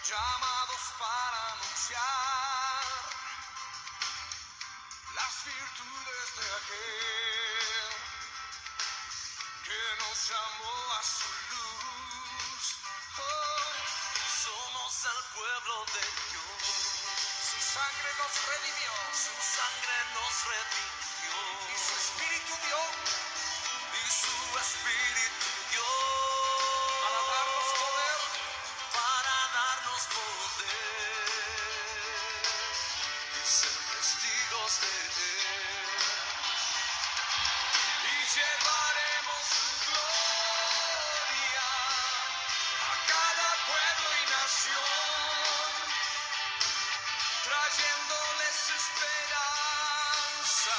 llamados para anunciar las virtudes de aquel que nos llamó a su luz. Oh, somos el pueblo de Dios. Su sangre nos redimió. Su sangre nos redimió. Y su espíritu dio. Y su espíritu dio. Para darnos poder. Para darnos poder. Y ser testigos de él. Y llevaremos su gloria a cada pueblo y nación, trayéndoles esperanza,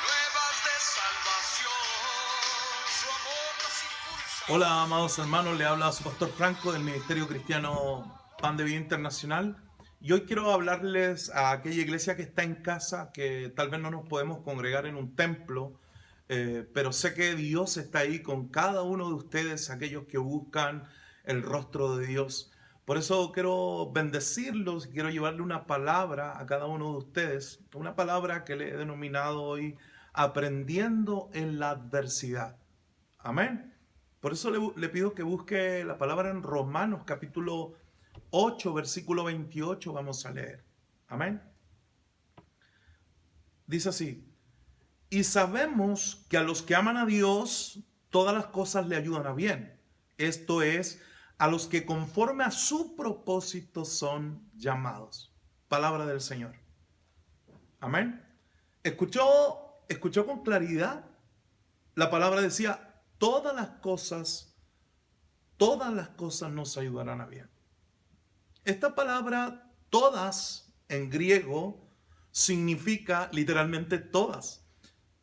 nuevas de salvación. Su amor nos impulsa. Hola, amados hermanos, le habla su pastor Franco del Ministerio Cristiano Pan de Vida Internacional. Y hoy quiero hablarles a aquella iglesia que está en casa, que tal vez no nos podemos congregar en un templo, pero sé que Dios está ahí con cada uno de ustedes, aquellos que buscan el rostro de Dios. Por eso quiero bendecirlos, quiero llevarle una palabra a cada uno de ustedes, una palabra que le he denominado hoy aprendiendo en la adversidad. Amén. Por eso le pido que busque la palabra en Romanos capítulo 8, versículo 28, vamos a leer. Amén. Dice así: y sabemos que a los que aman a Dios, todas las cosas le ayudan a bien. Esto es, a los que conforme a su propósito son llamados. Palabra del Señor. Amén. ¿Escuchó con claridad? La palabra decía, todas las cosas nos ayudarán a bien. Esta palabra, todas, en griego, significa literalmente todas.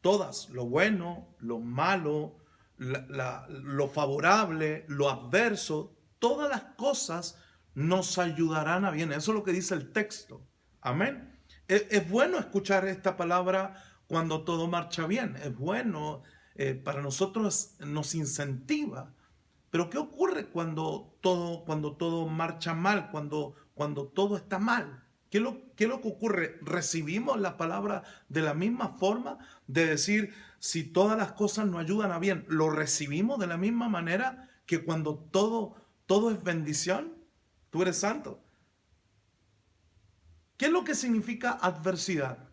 Todas, lo bueno, lo malo, lo favorable, lo adverso, todas las cosas nos ayudarán a bien. Eso es lo que dice el texto. Amén. Es bueno escuchar esta palabra cuando todo marcha bien. Es bueno, para nosotros nos incentiva. Pero ¿qué ocurre cuando todo marcha mal, cuando todo está mal? ¿Qué es lo que ocurre? ¿Recibimos la palabra de la misma forma? De decir, si todas las cosas nos ayudan a bien, ¿lo recibimos de la misma manera que cuando todo es bendición? Tú eres santo. ¿Qué es lo que significa adversidad?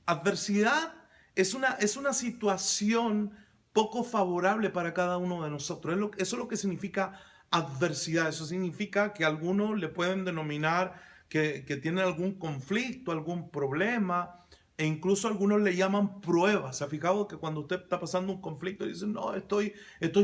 Adversidad es una situación poco favorable para cada uno de nosotros. Eso es lo que significa adversidad. Eso significa que algunos le pueden denominar que tienen algún conflicto, algún problema, e incluso algunos le llaman pruebas. ¿Se ha fijado que cuando usted está pasando un conflicto dicen, no, estoy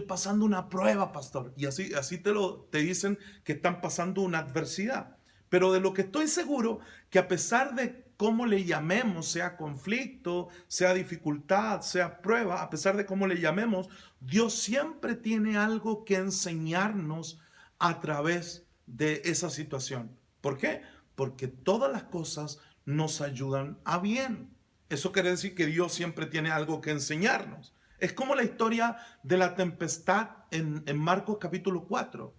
pasando una prueba, pastor? Y así te dicen que están pasando una adversidad. Pero de lo que estoy seguro, que a pesar de cómo le llamemos, sea conflicto, sea dificultad, sea prueba, a pesar de cómo le llamemos, Dios siempre tiene algo que enseñarnos a través de esa situación. ¿Por qué? Porque todas las cosas nos ayudan a bien. Eso quiere decir que Dios siempre tiene algo que enseñarnos. Es como la historia de la tempestad en Marcos capítulo 4.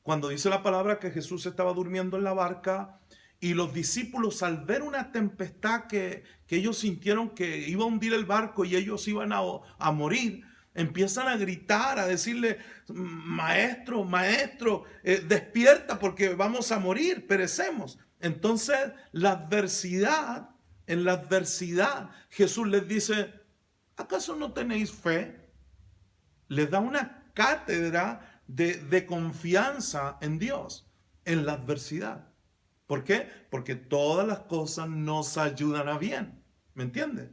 Cuando dice la palabra que Jesús estaba durmiendo en la barca y los discípulos, al ver una tempestad que ellos sintieron que iba a hundir el barco y ellos iban a morir, empiezan a gritar, a decirle, maestro, maestro, despierta porque vamos a morir, perecemos. Entonces, en la adversidad, Jesús les dice, ¿acaso no tenéis fe? Les da una cátedra de confianza en Dios en la adversidad. ¿Por qué? Porque todas las cosas nos ayudan a bien. ¿Me entiende?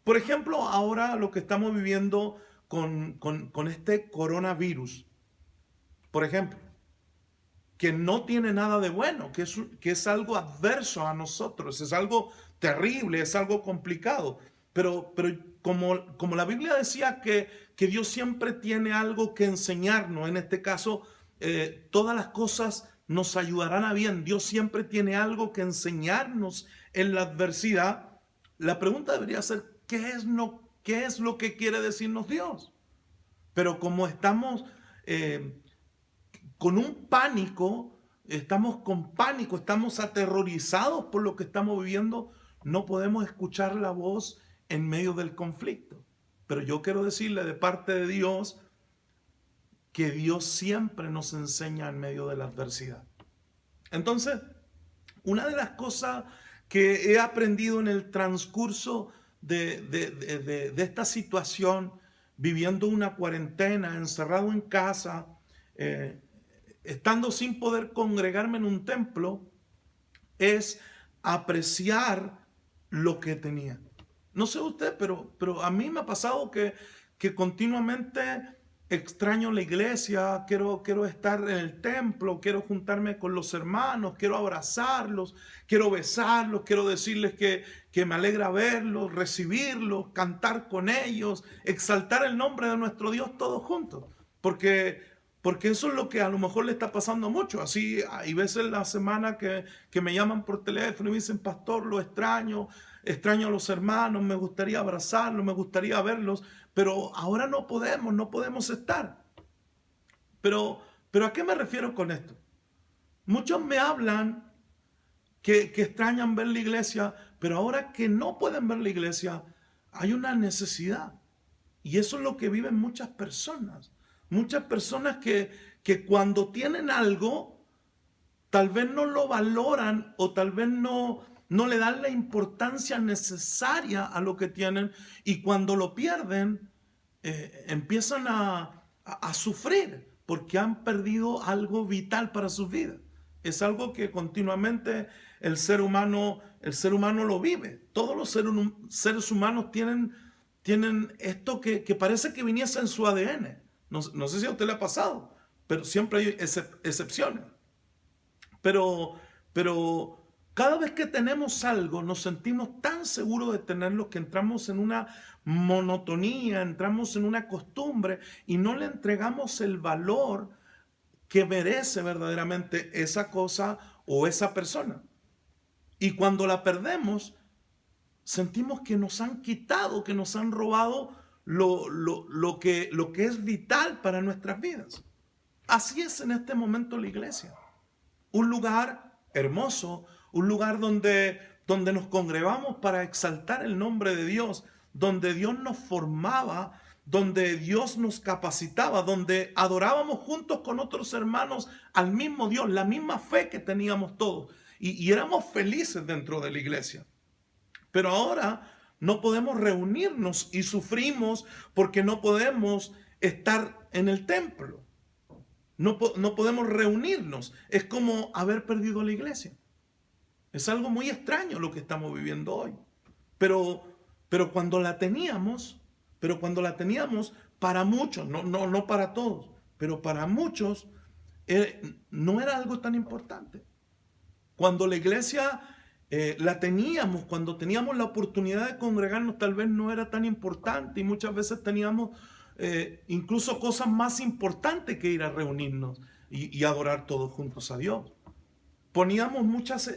Por ejemplo, ahora lo que estamos viviendo con este coronavirus, por ejemplo, que no tiene nada de bueno, que es algo adverso a nosotros, es algo terrible, es algo complicado. Pero como la Biblia decía que Dios siempre tiene algo que enseñarnos, en este caso, todas las cosas nos ayudarán a bien. Dios siempre tiene algo que enseñarnos en la adversidad. La pregunta debería ser, ¿qué es lo que quiere decirnos Dios? Pero como estamos con un pánico, estamos con pánico, estamos aterrorizados por lo que estamos viviendo, no podemos escuchar la voz en medio del conflicto. Pero yo quiero decirle de parte de Dios que Dios siempre nos enseña en medio de la adversidad. Entonces, una de las cosas que he aprendido en el transcurso de esta situación, viviendo una cuarentena, encerrado en casa, eh, estando sin poder congregarme en un templo, es apreciar lo que tenía. No sé usted, pero a mí me ha pasado que continuamente extraño la iglesia, quiero estar en el templo, quiero juntarme con los hermanos, quiero abrazarlos, quiero besarlos, quiero decirles que me alegra verlos, recibirlos, cantar con ellos, exaltar el nombre de nuestro Dios todos juntos. Porque eso es lo que a lo mejor le está pasando mucho. Así hay veces en la semana que me llaman por teléfono y me dicen, pastor, lo extraño a los hermanos, me gustaría abrazarlos, me gustaría verlos, pero ahora no podemos estar. Pero ¿a qué me refiero con esto? Muchos me hablan que extrañan ver la iglesia, pero ahora que no pueden ver la iglesia, hay una necesidad. Y eso es lo que viven muchas personas. Muchas personas que cuando tienen algo, tal vez no lo valoran o tal vez no le dan la importancia necesaria a lo que tienen, y cuando lo pierden, empiezan a sufrir porque han perdido algo vital para sus vidas. Es algo que continuamente el ser humano lo vive. Todos los seres humanos tienen esto que parece que viniese en su ADN. No sé si a usted le ha pasado, pero siempre hay excepciones. Pero cada vez que tenemos algo, nos sentimos tan seguros de tenerlo que entramos en una monotonía, entramos en una costumbre y no le entregamos el valor que merece verdaderamente esa cosa o esa persona. Y cuando la perdemos, sentimos que nos han quitado, que nos han robado lo que es vital para nuestras vidas. Así es en este momento la iglesia. Un lugar hermoso, un lugar donde nos congregamos para exaltar el nombre de Dios, donde Dios nos formaba, donde Dios nos capacitaba, donde adorábamos juntos con otros hermanos al mismo Dios, la misma fe que teníamos todos, y éramos felices dentro de la iglesia. Pero ahora no podemos reunirnos y sufrimos porque no podemos estar en el templo. No podemos reunirnos. Es como haber perdido la iglesia. Es algo muy extraño lo que estamos viviendo hoy. Pero cuando la teníamos, para muchos, no para todos, pero para muchos, no era algo tan importante. Cuando la iglesia la teníamos, cuando teníamos la oportunidad de congregarnos, tal vez no era tan importante, y muchas veces teníamos incluso cosas más importantes que ir a reunirnos y adorar todos juntos a Dios. Poníamos muchas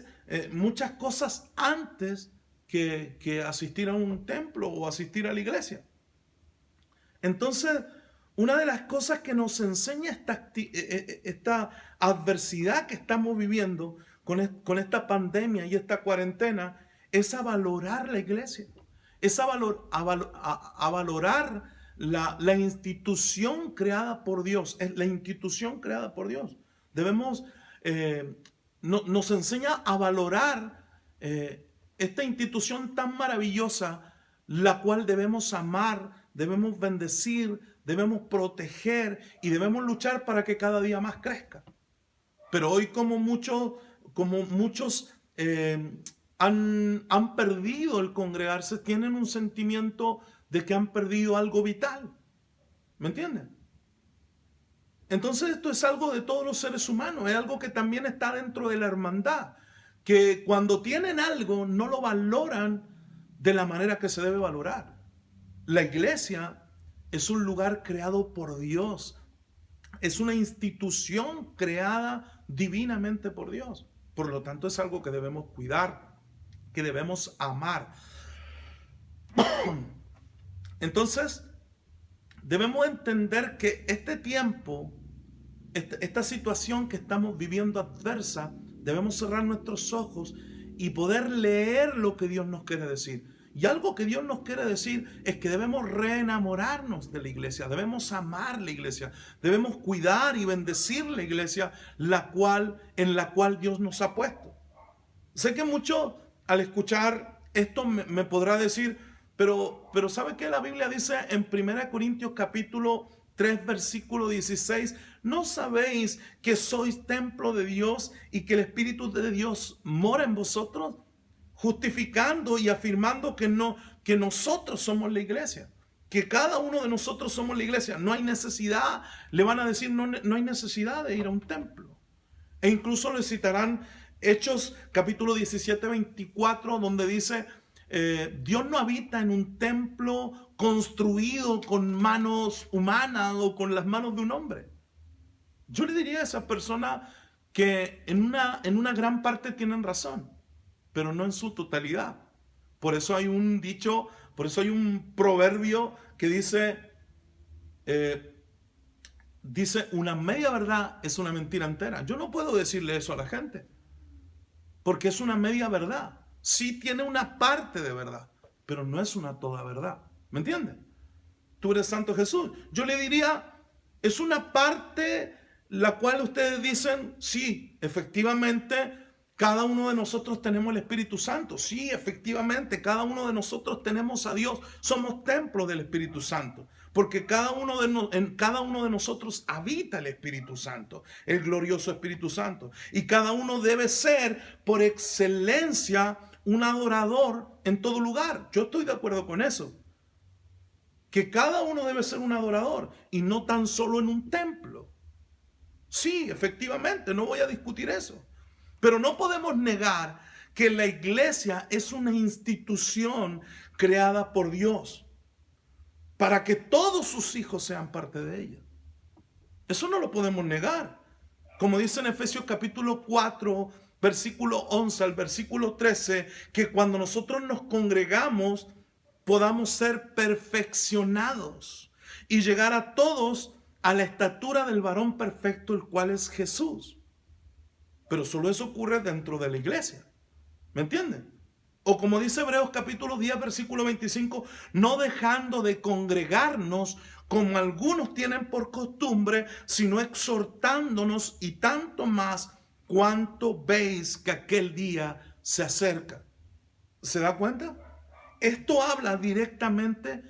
cosas antes que asistir a un templo o asistir a la iglesia. Entonces, una de las cosas que nos enseña esta adversidad que estamos viviendo con esta pandemia y esta cuarentena es a valorar la iglesia, es a valorar la institución creada por Dios, es la institución creada por Dios. Nos enseña a valorar esta institución tan maravillosa, la cual debemos amar, debemos bendecir, debemos proteger y debemos luchar para que cada día más crezca. Pero hoy como muchos han perdido el congregarse, tienen un sentimiento de que han perdido algo vital. ¿Me entienden? Entonces esto es algo de todos los seres humanos, es algo que también está dentro de la hermandad, que cuando tienen algo no lo valoran de la manera que se debe valorar. La iglesia es un lugar creado por Dios, es una institución creada divinamente por Dios. Por lo tanto, es algo que debemos cuidar, que debemos amar. Entonces, debemos entender que este tiempo esta situación que estamos viviendo adversa, debemos cerrar nuestros ojos y poder leer lo que Dios nos quiere decir. Y algo que Dios nos quiere decir es que debemos reenamorarnos de la iglesia, debemos amar la iglesia, debemos cuidar y bendecir la iglesia en la cual Dios nos ha puesto. Sé que mucho al escuchar esto me podrá decir, pero ¿sabe qué? La Biblia dice en 1 Corintios capítulo 3, versículo 16, ¿no sabéis que sois templo de Dios y que el Espíritu de Dios mora en vosotros? Justificando y afirmando que nosotros somos la iglesia, que cada uno de nosotros somos la iglesia. No hay necesidad, le van a decir, no hay necesidad de ir a un templo. E incluso le citarán Hechos capítulo 17, 24, donde dice, Dios no habita en un templo construido con manos humanas o con las manos de un hombre. Yo le diría a esas personas que en una gran parte tienen razón, pero no en su totalidad. Por eso hay un dicho, por eso hay un proverbio que dice, una media verdad es una mentira entera. Yo no puedo decirle eso a la gente, porque es una media verdad. Sí tiene una parte de verdad, pero no es una toda verdad. ¿Me entiendes? Tú eres Santo Jesús. Yo le diría, es una parte la cual ustedes dicen, sí, efectivamente, cada uno de nosotros tenemos el Espíritu Santo. Sí, efectivamente, cada uno de nosotros tenemos a Dios. Somos templos del Espíritu Santo. Porque en cada uno de nosotros habita el Espíritu Santo, el glorioso Espíritu Santo. Y cada uno debe ser, por excelencia, un adorador en todo lugar. Yo estoy de acuerdo con eso. Que cada uno debe ser un adorador y no tan solo en un templo. Sí, efectivamente, no voy a discutir eso. Pero no podemos negar que la iglesia es una institución creada por Dios para que todos sus hijos sean parte de ella. Eso no lo podemos negar. Como dice en Efesios capítulo 4, versículo 11 al versículo 13, que cuando nosotros nos congregamos podamos ser perfeccionados y llegar a todos a la estatura del varón perfecto, el cual es Jesús. Pero solo eso ocurre dentro de la iglesia. ¿Me entienden? O como dice Hebreos capítulo 10, versículo 25, no dejando de congregarnos como algunos tienen por costumbre, sino exhortándonos, y tanto más cuanto veis que aquel día se acerca. ¿Se da cuenta? Esto habla directamente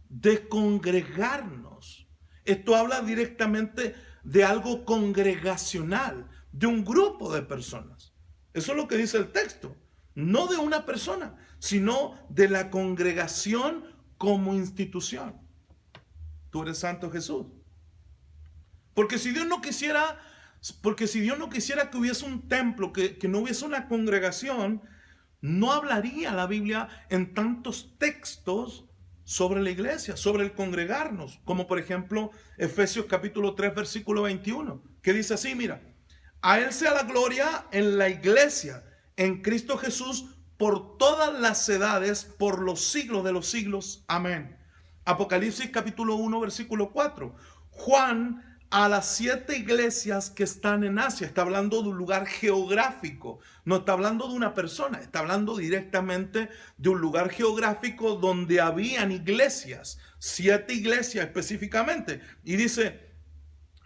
de congregarnos. Esto habla directamente de algo congregacional, de un grupo de personas. Eso es lo que dice el texto. No de una persona, sino de la congregación como institución. Tú eres Santo Jesús. Porque si Dios no quisiera que hubiese un templo, que no hubiese una congregación, no hablaría la Biblia en tantos textos sobre la iglesia, sobre el congregarnos, como por ejemplo Efesios capítulo 3, versículo 21, que dice así, mira, a Él sea la gloria en la iglesia, en Cristo Jesús, por todas las edades, por los siglos de los siglos. Amén. Apocalipsis capítulo 1, versículo 4. Juan a las 7 iglesias que están en Asia. Está hablando de un lugar geográfico. No está hablando de una persona. Está hablando directamente de un lugar geográfico donde habían iglesias. 7 iglesias específicamente. Y dice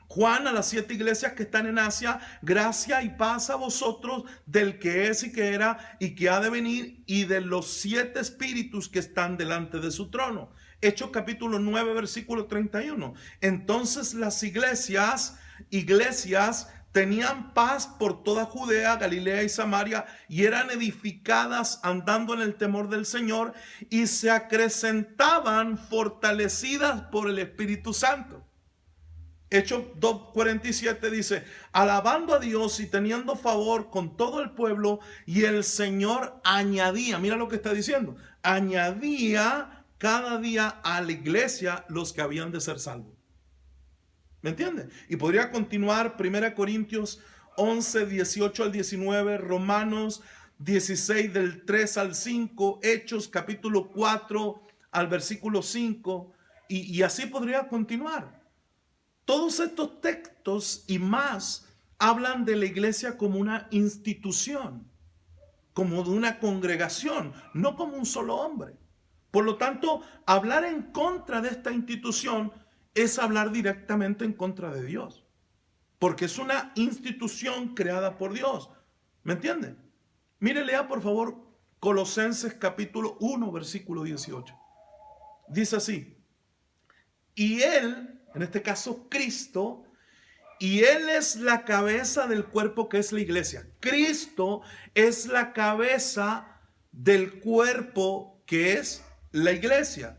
Juan a las 7 iglesias que están en Asia: gracia y paz a vosotros del que es y que era y que ha de venir, y de los 7 espíritus que están delante de su trono. Hechos capítulo 9, versículo 31. Entonces las iglesias tenían paz por toda Judea, Galilea y Samaria, y eran edificadas andando en el temor del Señor, y se acrecentaban fortalecidas por el Espíritu Santo. Hechos 2:47 dice: alabando a Dios y teniendo favor con todo el pueblo, y el Señor añadía, mira lo que está diciendo, añadía cada día a la iglesia los que habían de ser salvos. ¿Me entiendes? Y podría continuar 1 Corintios 11, 18 al 19, Romanos 16 del 3 al 5, Hechos capítulo 4 al versículo 5, y así podría continuar. Todos estos textos y más hablan de la iglesia como una institución, como de una congregación, no como un solo hombre. Por lo tanto, hablar en contra de esta institución es hablar directamente en contra de Dios, porque es una institución creada por Dios. ¿Me entienden? Mire, lea por favor Colosenses capítulo 1, versículo 18. Dice así: y Él, en este caso Cristo, y Él es la cabeza del cuerpo que es la iglesia. Cristo es la cabeza del cuerpo que es la iglesia.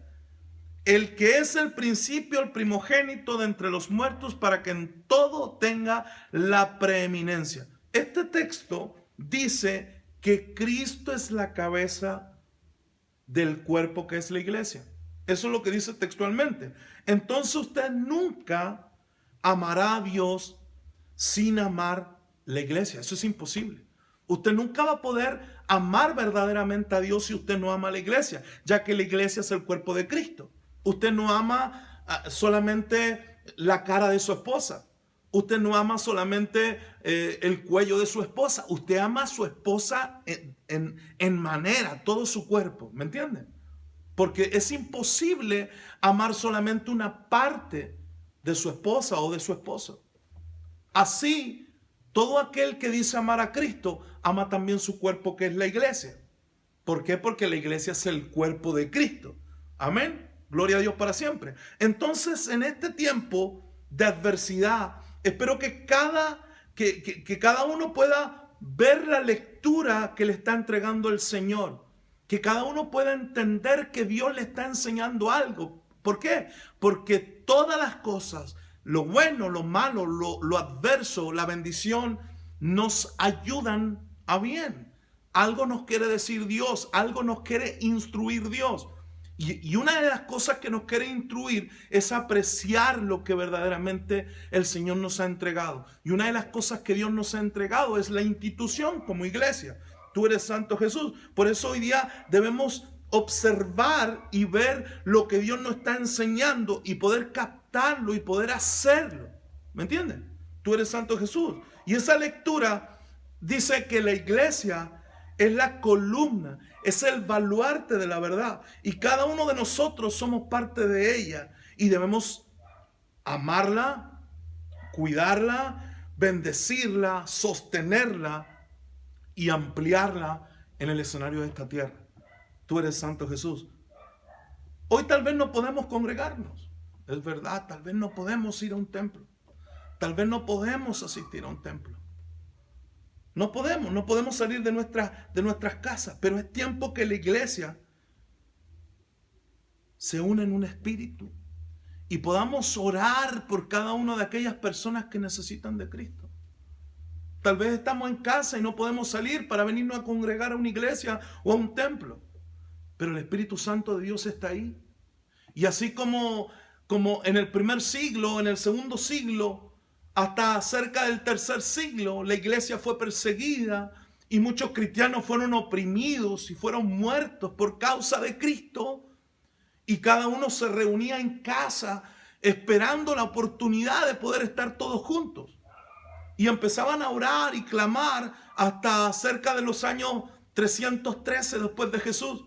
El que es el principio, el primogénito de entre los muertos, para que en todo tenga la preeminencia. Este texto dice que Cristo es la cabeza del cuerpo que es la iglesia. Eso es lo que dice textualmente. Entonces usted nunca amará a Dios sin amar la iglesia. Eso es imposible. Usted nunca va a poder amar verdaderamente a Dios si usted no ama a la iglesia, ya que la iglesia es el cuerpo de Cristo. Usted no ama solamente la cara de su esposa. Usted no ama solamente el cuello de su esposa. Usted ama a su esposa en manera, todo su cuerpo. ¿Me entienden? Porque es imposible amar solamente una parte de su esposa o de su esposo. Así, todo aquel que dice amar a Cristo, ama también su cuerpo, que es la iglesia. ¿Por qué? Porque la iglesia es el cuerpo de Cristo. Amén. Gloria a Dios para siempre. Entonces, en este tiempo de adversidad, espero que cada uno pueda ver la lectura que le está entregando el Señor. Que cada uno pueda entender que Dios le está enseñando algo. ¿Por qué? Porque todas las cosas, lo bueno, lo malo, lo adverso, la bendición, nos ayudan a bien. Algo nos quiere decir Dios, algo nos quiere instruir Dios. Y una de las cosas que nos quiere instruir es apreciar lo que verdaderamente el Señor nos ha entregado. Y una de las cosas que Dios nos ha entregado es la institución como iglesia. Tú eres Santo Jesús. Por eso hoy día debemos observar y ver lo que Dios nos está enseñando y poder captarlo y poder hacerlo. ¿Me entienden? Tú eres Santo Jesús. Y esa lectura dice que la iglesia es la columna, es el baluarte de la verdad. Y cada uno de nosotros somos parte de ella. Y debemos amarla, cuidarla, bendecirla, sostenerla y ampliarla en el escenario de esta tierra. Tú eres Santo Jesús. Hoy tal vez no podemos congregarnos. Es verdad, tal vez no podemos ir a un templo. Tal vez no podemos asistir a un templo. No podemos salir de nuestras casas, pero es tiempo que la iglesia se une en un espíritu y podamos orar por cada una de aquellas personas que necesitan de Cristo. Tal vez estamos en casa y no podemos salir para venirnos a congregar a una iglesia o a un templo, pero el Espíritu Santo de Dios está ahí. Y así como en el primer siglo, en el segundo siglo, hasta cerca del tercer siglo, la iglesia fue perseguida y muchos cristianos fueron oprimidos y fueron muertos por causa de Cristo. Y cada uno se reunía en casa esperando la oportunidad de poder estar todos juntos. Y empezaban a orar y clamar hasta cerca de los años 313 después de Jesús,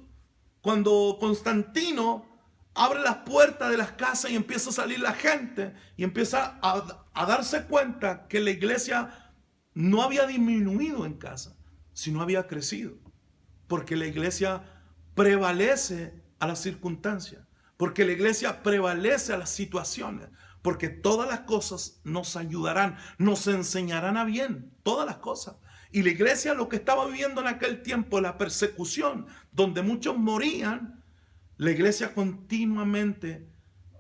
cuando Constantino abre las puertas de las casas y empieza a salir la gente y empieza a darse cuenta que la iglesia no había disminuido en casa, sino había crecido. Porque la iglesia prevalece a las circunstancias, porque la iglesia prevalece a las situaciones, porque todas las cosas nos ayudarán, nos enseñarán a bien, todas las cosas. Y la iglesia, lo que estaba viviendo en aquel tiempo, la persecución, donde muchos morían, la iglesia continuamente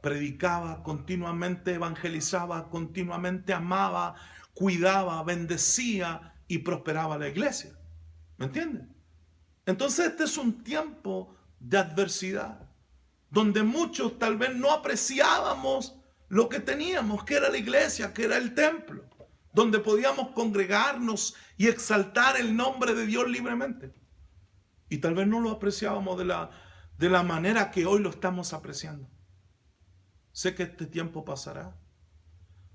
predicaba, continuamente evangelizaba, continuamente amaba, cuidaba, bendecía y prosperaba la iglesia. ¿Me entienden? Entonces este es un tiempo de adversidad, donde muchos tal vez no apreciábamos lo que teníamos, que era la iglesia, que era el templo, donde podíamos congregarnos y exaltar el nombre de Dios libremente. Y tal vez no lo apreciábamos de la manera que hoy lo estamos apreciando. Sé que este tiempo pasará.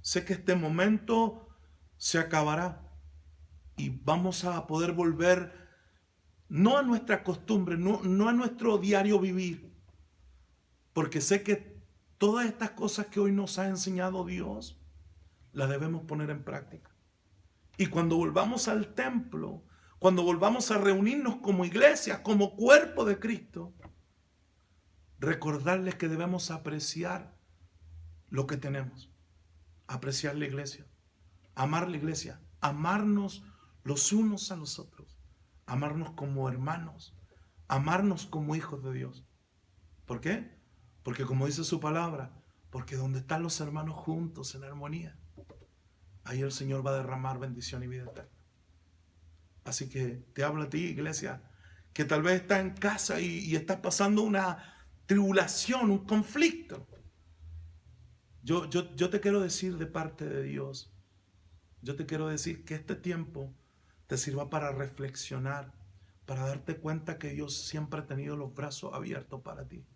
Sé que este momento se acabará y vamos a poder volver no a nuestra costumbre, no a nuestro diario vivir, porque sé que todas estas cosas que hoy nos ha enseñado Dios, las debemos poner en práctica. Y cuando volvamos al templo, cuando volvamos a reunirnos como iglesia, como cuerpo de Cristo, recordarles que debemos apreciar lo que tenemos, apreciar la iglesia, amar la iglesia, amarnos los unos a los otros, amarnos como hermanos, amarnos como hijos de Dios. ¿Por qué? Porque como dice su palabra, porque donde están los hermanos juntos en armonía, ahí el Señor va a derramar bendición y vida eterna. Así que te hablo a ti, iglesia, que tal vez estás en casa y estás pasando una tribulación, un conflicto. Yo te quiero decir de parte de Dios, yo te quiero decir que este tiempo te sirva para reflexionar, para darte cuenta que Dios siempre ha tenido los brazos abiertos para ti.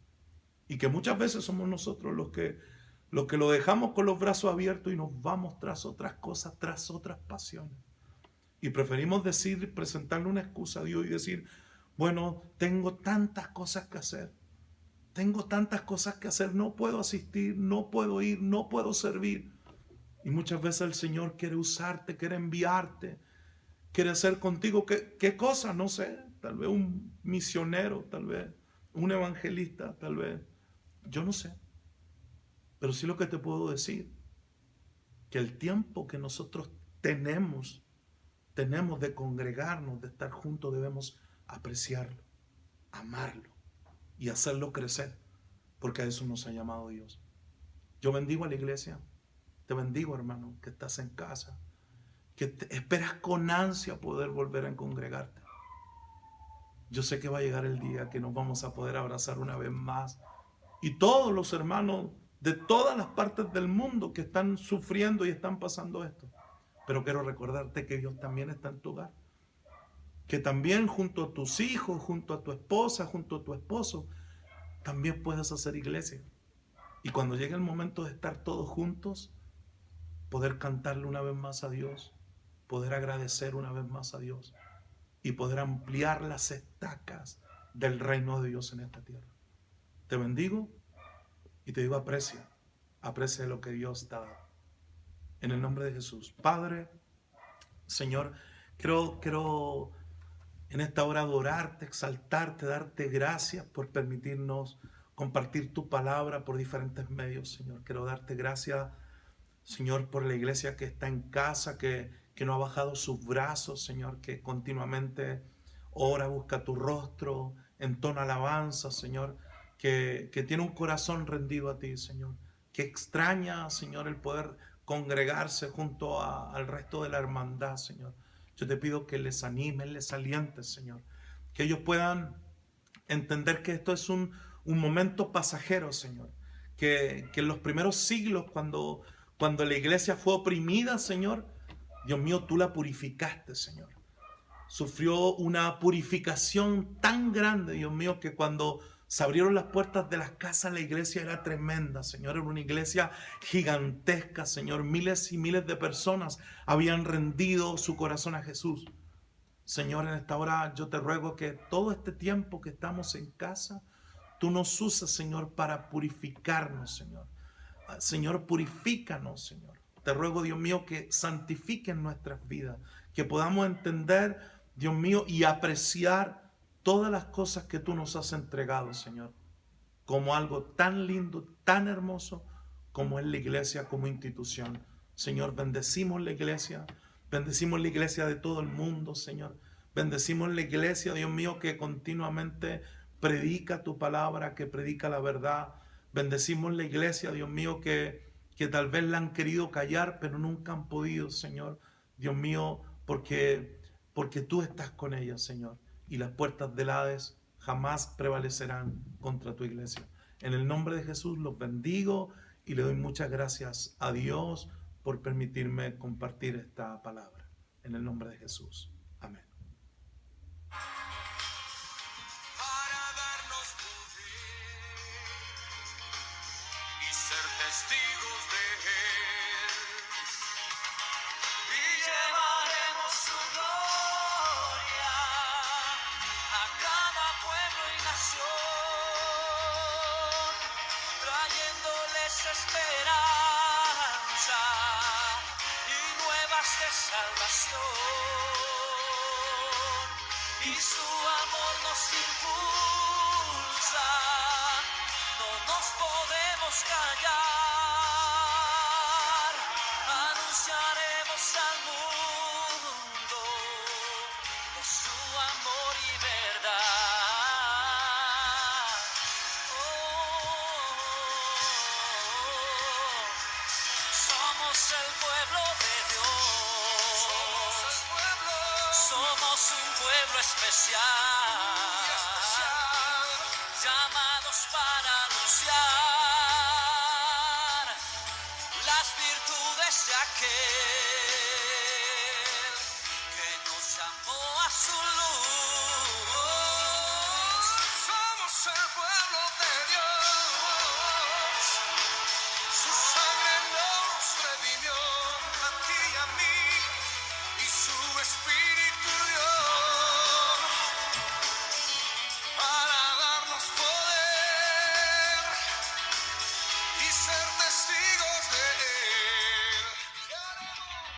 Y que muchas veces somos nosotros los que lo dejamos con los brazos abiertos y nos vamos tras otras cosas, tras otras pasiones. Y preferimos decir, presentarle una excusa a Dios y decir, bueno, tengo tantas cosas que hacer. Tengo tantas cosas que hacer, no puedo asistir, no puedo ir, no puedo servir. Y muchas veces el Señor quiere usarte, quiere enviarte, quiere hacer contigo, ¿qué cosa? No sé, tal vez un misionero, tal vez un evangelista, tal vez, yo no sé. Pero sí lo que te puedo decir, que el tiempo que nosotros tenemos de congregarnos, de estar juntos, debemos apreciarlo, amarlo y hacerlo crecer, porque a eso nos ha llamado Dios. Yo bendigo a la iglesia, te bendigo, hermano, que estás en casa, que esperas con ansia poder volver a congregarte. Yo sé que va a llegar el día que nos vamos a poder abrazar una vez más y todos los hermanos de todas las partes del mundo que están sufriendo y están pasando esto. Pero quiero recordarte que Dios también está en tu hogar, que también junto a tus hijos, junto a tu esposa, junto a tu esposo, también puedes hacer iglesia. Y cuando llegue el momento de estar todos juntos, poder cantarle una vez más a Dios, poder agradecer una vez más a Dios y poder ampliar las estacas del reino de Dios en esta tierra. Te bendigo y te digo aprecia lo que Dios te ha dado. En el nombre de Jesús. Padre, Señor, quiero en esta hora adorarte, exaltarte, darte gracias por permitirnos compartir tu palabra por diferentes medios, Señor. Quiero darte gracias, Señor, por la iglesia que está en casa, que no ha bajado sus brazos, Señor, que continuamente ora, busca tu rostro, entona alabanza, Señor, que tiene un corazón rendido a ti, Señor, que extraña, Señor, el poder congregarse junto al resto de la hermandad, Señor. Yo te pido que les animes, les alientes, Señor, que ellos puedan entender que esto es un momento pasajero, Señor, que en los primeros siglos, cuando la iglesia fue oprimida, Señor, Dios mío, tú la purificaste, Señor. Sufrió una purificación tan grande, Dios mío, que cuando se abrieron las puertas de las casas, la iglesia era tremenda, Señor. Era una iglesia gigantesca, Señor. Miles y miles de personas habían rendido su corazón a Jesús. Señor, en esta hora yo te ruego que todo este tiempo que estamos en casa, tú nos uses, Señor, para purificarnos, Señor. Señor, purifícanos, Señor. Te ruego, Dios mío, que santifiquen nuestras vidas, que podamos entender, Dios mío, y apreciar todas las cosas que tú nos has entregado, Señor, como algo tan lindo, tan hermoso, como es la iglesia como institución. Señor, bendecimos la iglesia de todo el mundo, Señor. Bendecimos la iglesia, Dios mío, que continuamente predica tu palabra, que predica la verdad. Bendecimos la iglesia, Dios mío, que tal vez la han querido callar, pero nunca han podido, Señor. Dios mío, porque tú estás con ella, Señor. Y las puertas del Hades jamás prevalecerán contra tu iglesia. En el nombre de Jesús los bendigo y le doy muchas gracias a Dios por permitirme compartir esta palabra. En el nombre de Jesús. Amén. para darnos poder y ser testigos de Él. y su amor nos impulsa. No nos podemos callar, anunciaremos al mundo de su amor y verdad. Somos el pueblo de Dios, somos un pueblo especial.